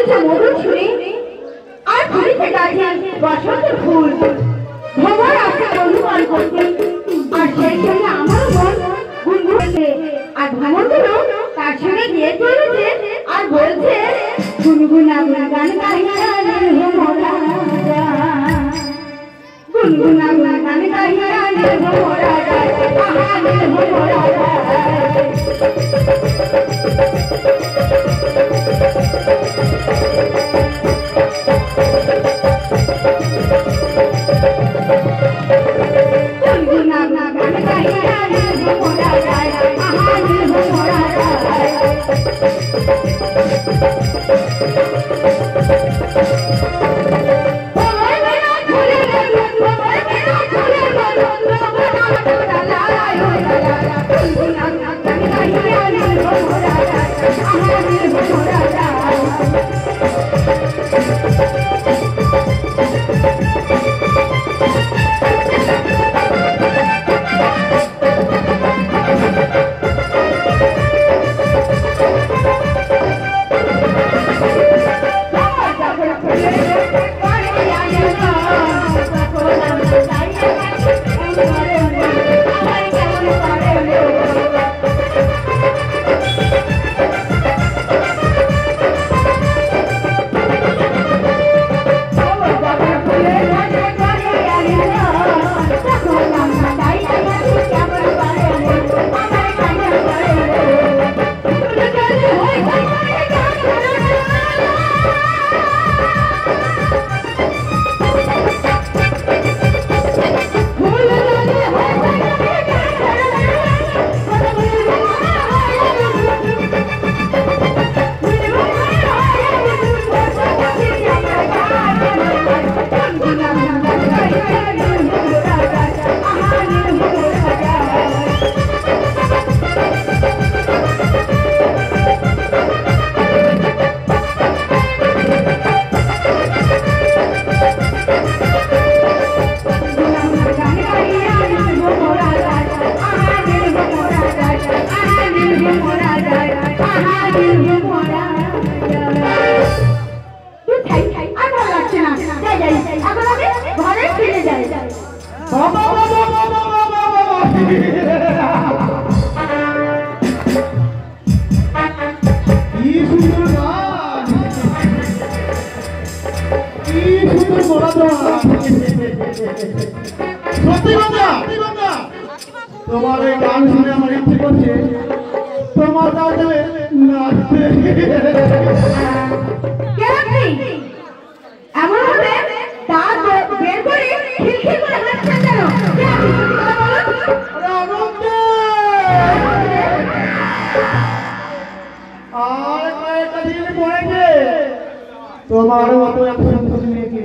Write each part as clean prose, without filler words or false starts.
বাজছে মধুর ছুরি আর ছুরিতে গাছে বসন্ত ফুল ভ্রমর আসে বন্ধুপান করতে আর সেই সঙ্গে আমার মন গুনগুনছে আর ভ্রমরগুলো তার সঙ্গে গিয়ে চলেছে আর বলছে গুনগুনা গান গাইয়া ভ্রমরা গুনগুনা গান গাইয়া ভ্রমরা তোমার এই গান শুনে আমার ইচ্ছে করছে তোমার কাছে নাচতে। এমন হবে দাঁত বের করে খিলখিল করে হাসছেন কেন? আর কয়েকটা দিন পড়েছে তোমার মতো এত সুন্দর মেয়েকে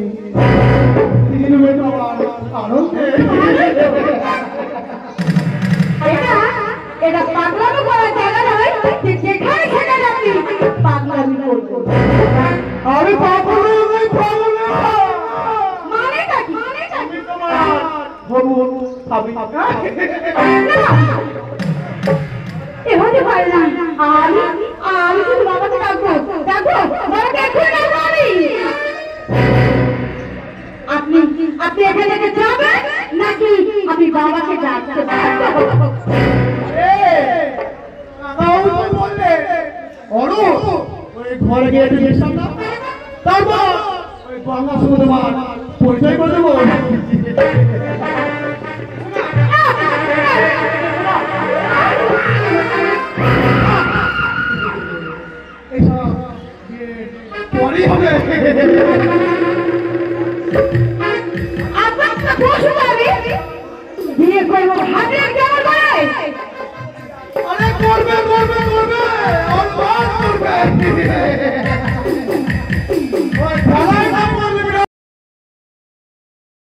আনন্দে এটা পাগলামি করার জায়গা নয়, যেখানে সেখানে আপনি পাগলামি করবো। আমি পাগল মানে আমি তোমার হবু ভাবি এভাবে পারে না। আমি কিন্তু বাবাকে ডাকবো বাবাকে এখনই ডাকবো আমি। আপনি এখান থেকে যাবেন নাকি আমি বাবাকে ডাকতে পারবো? বললে ওই ঘরে গিয়ে একটু দেখলাম না, তারপর ওই গঙ্গার সঙ্গে তোমার পরিচয় করে দেবো। পরই হবে আপনার পশু পাবে বিয়ে করবো হাতে কেমন করে? অনেক